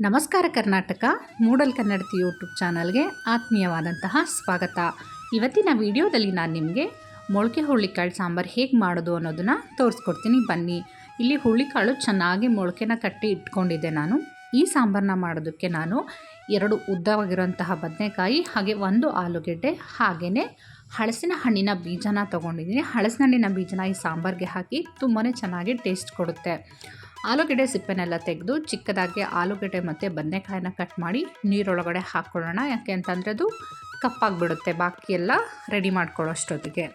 ನಮಸ್ಕಾರ ಕರ್ನಾಟಕ ಮೂಡಲ್ ಕನ್ನಡತಿ ಯೂಟ್ಯೂಬ್ ಚಾನಲ್ಗೆ ಆತ್ಮೀಯವಾದಂತಹ ಸ್ವಾಗತ. ಇವತ್ತಿನ ವಿಡಿಯೋದಲ್ಲಿ ನಾನು ನಿಮಗೆ ಮೊಳಕೆ ಹುರುಳಿಕಾಳು ಸಾಂಬಾರು ಹೇಗೆ ಮಾಡೋದು ಅನ್ನೋದನ್ನು ತೋರಿಸ್ಕೊಡ್ತೀನಿ. ಬನ್ನಿ. ಇಲ್ಲಿ ಹುರುಳಿಕಾಳು ಚೆನ್ನಾಗಿ ಮೊಳಕೆನ ಕಟ್ಟಿ ಇಟ್ಕೊಂಡಿದ್ದೆ ನಾನು. ಈ ಸಾಂಬಾರನ್ನ ಮಾಡೋದಕ್ಕೆ ನಾನು 2 ಉದ್ದವಾಗಿರುವಂತಹ ಬದನೆಕಾಯಿ, ಹಾಗೆ 1 ಆಲೂಗೆಡ್ಡೆ, ಹಾಗೆಯೇ ಹಲಸಿನ ಹಣ್ಣಿನ ಬೀಜನ ತೊಗೊಂಡಿದ್ದೀನಿ. ಹಲಸಿನ ಹಣ್ಣಿನ ಬೀಜನ ಈ ಸಾಂಬಾರಿಗೆ ಹಾಕಿ ತುಂಬಾ ಚೆನ್ನಾಗಿ ಟೇಸ್ಟ್ ಕೊಡುತ್ತೆ. ಆಲೂಗೆಡ್ಡೆ ಸಿಪ್ಪೆನೆಲ್ಲ ತೆಗೆದು ಚಿಕ್ಕದಾಗಿ ಆಲೂಗೆಡ್ಡೆ ಮತ್ತು ಬದನೆಕಾಯಿನ ಕಟ್ ಮಾಡಿ ನೀರೊಳಗಡೆ ಹಾಕ್ಕೊಳ್ಳೋಣ. ಯಾಕೆ ಅಂತಂದರೆ ಅದು ಕಪ್ಪಾಗಿಬಿಡುತ್ತೆ ಬಾಕಿ ಎಲ್ಲ ರೆಡಿ ಮಾಡ್ಕೊಳ್ಳೋ ಅಷ್ಟೊತ್ತಿಗೆ.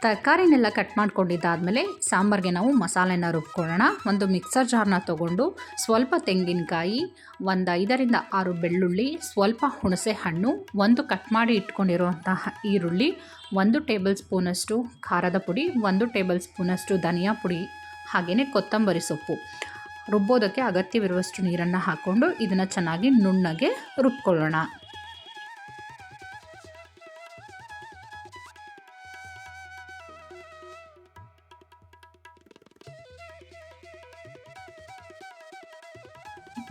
ತರಕಾರಿನೆಲ್ಲ ಕಟ್ ಮಾಡ್ಕೊಂಡಿದ್ದಾದಮೇಲೆ ಸಾಂಬಾರಿಗೆ ನಾವು ಮಸಾಲೆನ ರುಬ್ಕೊಳ್ಳೋಣ. ಒಂದು ಮಿಕ್ಸರ್ ಜಾರ್ನ ತೊಗೊಂಡು ಸ್ವಲ್ಪ ತೆಂಗಿನಕಾಯಿ, ಒಂದು 5ರಿಂದ 6 ಬೆಳ್ಳುಳ್ಳಿ, ಸ್ವಲ್ಪ ಹುಣಸೆ ಹಣ್ಣು, 1 ಕಟ್ ಮಾಡಿ ಇಟ್ಕೊಂಡಿರುವಂತಹ ಈರುಳ್ಳಿ, 1 ಟೇಬಲ್ ಸ್ಪೂನಷ್ಟು ಖಾರದ ಪುಡಿ, 1 ಟೇಬಲ್ ಸ್ಪೂನಷ್ಟು ಧನಿಯಾ ಪುಡಿ, ಹಾಗೆಯೇ ಕೊತ್ತಂಬರಿ ಸೊಪ್ಪು, ರುಬ್ಬೋದಕ್ಕೆ ಅಗತ್ಯವಿರುವಷ್ಟು ನೀರನ್ನು ಹಾಕ್ಕೊಂಡು ಇದನ್ನು ಚೆನ್ನಾಗಿ ನುಣ್ಣಗೆ ರುಬ್ಕೊಳ್ಳೋಣ.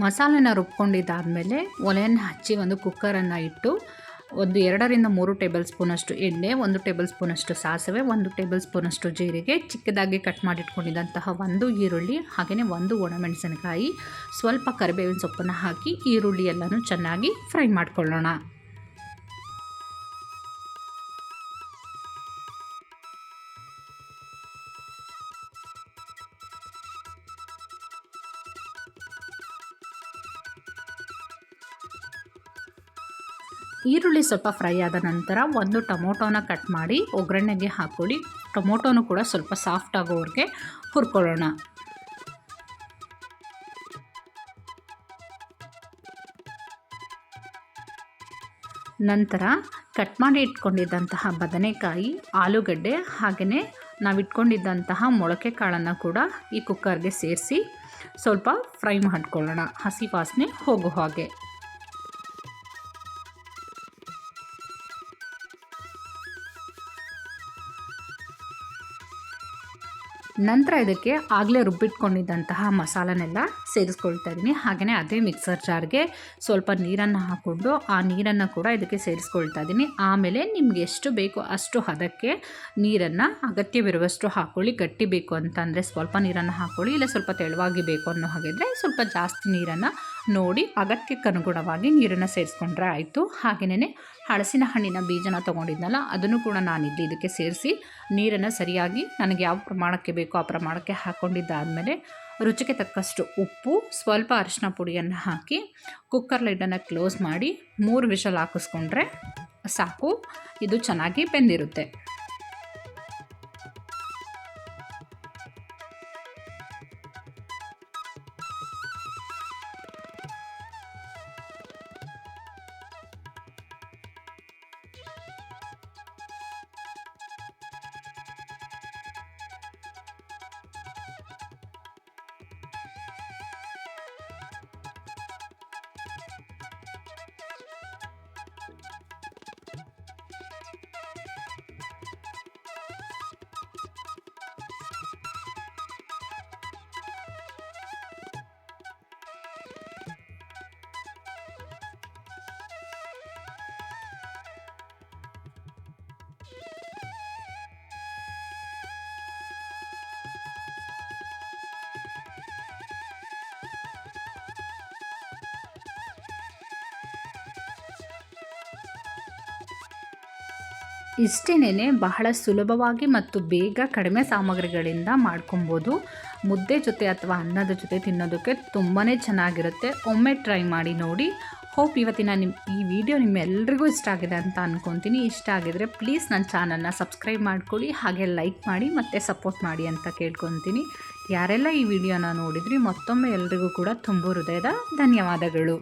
ಮಸಾಲೆನ ರುಬ್ಕೊಂಡಿದ್ದಾದಮೇಲೆ ಒಲೆಯನ್ನು ಹಚ್ಚಿ ಒಂದು ಕುಕ್ಕರನ್ನು ಇಟ್ಟು 2ರಿಂದ 3 ಟೇಬಲ್ ಸ್ಪೂನಷ್ಟು ಎಣ್ಣೆ, 1 ಟೇಬಲ್ ಸ್ಪೂನಷ್ಟು ಸಾಸಿವೆ, 1 ಟೇಬಲ್ ಸ್ಪೂನಷ್ಟು ಜೀರಿಗೆ, ಚಿಕ್ಕದಾಗಿ ಕಟ್ ಮಾಡಿಟ್ಕೊಂಡಿದ್ದಂತಹ 1 ಈರುಳ್ಳಿ, ಹಾಗೆಯೇ 1 ಒಣಮೆಣಸಿನಕಾಯಿ, ಸ್ವಲ್ಪ ಕರಿಬೇವಿನ ಸೊಪ್ಪನ್ನು ಹಾಕಿ ಈರುಳ್ಳಿ ಎಲ್ಲನೂ ಚೆನ್ನಾಗಿ ಫ್ರೈ ಮಾಡ್ಕೊಳ್ಳೋಣ. ಈರುಳ್ಳಿ ಸ್ವಲ್ಪ ಫ್ರೈ ಆದ ನಂತರ 1 ಟೊಮೊಟೊನ ಕಟ್ ಮಾಡಿ ಒಗ್ಗರಣೆಗೆ ಹಾಕ್ಕೊಳ್ಳಿ. ಟೊಮೊಟೊನೂ ಕೂಡ ಸ್ವಲ್ಪ ಸಾಫ್ಟ್ ಆಗೋವರೆಗೆ ಹುರ್ಕೊಳ್ಳೋಣ. ನಂತರ ಕಟ್ ಮಾಡಿ ಇಟ್ಕೊಂಡಿದ್ದಂತಹ ಬದನೆಕಾಯಿ, ಆಲೂಗಡ್ಡೆ, ಹಾಗೆಯೇ ನಾವಿಟ್ಕೊಂಡಿದ್ದಂತಹ ಮೊಳಕೆ ಕಾಳನ್ನು ಕೂಡ ಈ ಕುಕ್ಕರ್ಗೆ ಸೇರಿಸಿ ಸ್ವಲ್ಪ ಫ್ರೈ ಮಾಡ್ಕೊಳ್ಳೋಣ, ಹಸಿ ವಾಸನೆ ಹೋಗೋ ಹಾಗೆ. ನಂತರ ಇದಕ್ಕೆ ಆಗಲೇ ರುಬ್ಬಿಟ್ಕೊಂಡಿದ್ದಂತಹ ಮಸಾಲನೆಲ್ಲ ಸೇರಿಸ್ಕೊಳ್ತಾ ಇದ್ದೀನಿ. ಹಾಗೆಯೇ ಅದೇ ಮಿಕ್ಸರ್ ಜಾರ್ಗೆ ಸ್ವಲ್ಪ ನೀರನ್ನು ಹಾಕ್ಕೊಂಡು ಆ ನೀರನ್ನು ಕೂಡ ಇದಕ್ಕೆ ಸೇರಿಸ್ಕೊಳ್ತಾ ಇದ್ದೀನಿ. ಆಮೇಲೆ ನಿಮ್ಗೆ ಎಷ್ಟು ಬೇಕೋ ಅಷ್ಟು ಹದಕ್ಕೆ ನೀರನ್ನು ಅಗತ್ಯವಿರುವಷ್ಟು ಹಾಕ್ಕೊಳ್ಳಿ. ಗಟ್ಟಿ ಬೇಕು ಅಂತಂದರೆ ಸ್ವಲ್ಪ ನೀರನ್ನು ಹಾಕ್ಕೊಳ್ಳಿ, ಇಲ್ಲ ಸ್ವಲ್ಪ ತೆಳುವಾಗಿ ಬೇಕು ಅನ್ನೋ ಹಾಗಿದ್ರೆ ಸ್ವಲ್ಪ ಜಾಸ್ತಿ ನೀರನ್ನು ನೋಡಿ ಅಗತ್ಯಕ್ಕೆ ಅನುಗುಣವಾಗಿ ನೀರನ್ನು ಸೇರಿಸ್ಕೊಂಡ್ರೆ ಆಯಿತು. ಹಾಗೆಯೇ ಹಲಸಿನ ಹಣ್ಣಿನ ಬೀಜನ ತೊಗೊಂಡಿದ್ನಲ್ಲ ಅದನ್ನು ಕೂಡ ನಾನಿಲ್ಲಿ ಇದಕ್ಕೆ ಸೇರಿಸಿ ನೀರನ್ನು ಸರಿಯಾಗಿ ನನಗೆ ಯಾವ ಪ್ರಮಾಣಕ್ಕೆ ಬೇಕೋ ಆ ಪ್ರಮಾಣಕ್ಕೆ ಹಾಕ್ಕೊಂಡಿದ್ದಾದಮೇಲೆ ರುಚಿಗೆ ತಕ್ಕಷ್ಟು ಉಪ್ಪು, ಸ್ವಲ್ಪ ಅರಿಶಿನ ಪುಡಿಯನ್ನು ಹಾಕಿ ಕುಕ್ಕರ್ ಲಿಡ್ಡನ್ನು ಕ್ಲೋಸ್ ಮಾಡಿ 3 ವಿಷಲ್ ಹಾಕಿಸ್ಕೊಂಡ್ರೆ ಸಾಕು. ಇದು ಚೆನ್ನಾಗಿ ಬೆಂದಿರುತ್ತೆ. ಇಷ್ಟೇನೆ ಬಹಳ ಸುಲಭವಾಗಿ ಮತ್ತು ಬೇಗ ಕಡಿಮೆ ಸಾಮಗ್ರಿಗಳಿಂದ ಮಾಡ್ಕೊಬೋದು. ಮುದ್ದೆ ಜೊತೆ ಅಥವಾ ಅನ್ನದ ಜೊತೆ ತಿನ್ನೋದಕ್ಕೆ ತುಂಬಾ ಚೆನ್ನಾಗಿರುತ್ತೆ. ಒಮ್ಮೆ ಟ್ರೈ ಮಾಡಿ ನೋಡಿ. ಹೋಪ್ ಇವತ್ತಿನ ಈ ವಿಡಿಯೋ ನಿಮ್ಮೆಲ್ಲರಿಗೂ ಇಷ್ಟ ಆಗಿದೆ ಅಂತ ಅಂದ್ಕೊತೀನಿ. ಇಷ್ಟ ಆಗಿದರೆ ಪ್ಲೀಸ್ ನನ್ನ ಚಾನಲ್ನ ಸಬ್ಸ್ಕ್ರೈಬ್ ಮಾಡ್ಕೊಳ್ಳಿ, ಹಾಗೆ ಲೈಕ್ ಮಾಡಿ ಮತ್ತು ಸಪೋರ್ಟ್ ಮಾಡಿ ಅಂತ ಕೇಳ್ಕೊತೀನಿ. ಯಾರೆಲ್ಲ ಈ ವಿಡಿಯೋನ ನೋಡಿದ್ರಿ ಮತ್ತೊಮ್ಮೆ ಎಲ್ರಿಗೂ ಕೂಡ ತುಂಬ ಹೃದಯದ ಧನ್ಯವಾದಗಳು.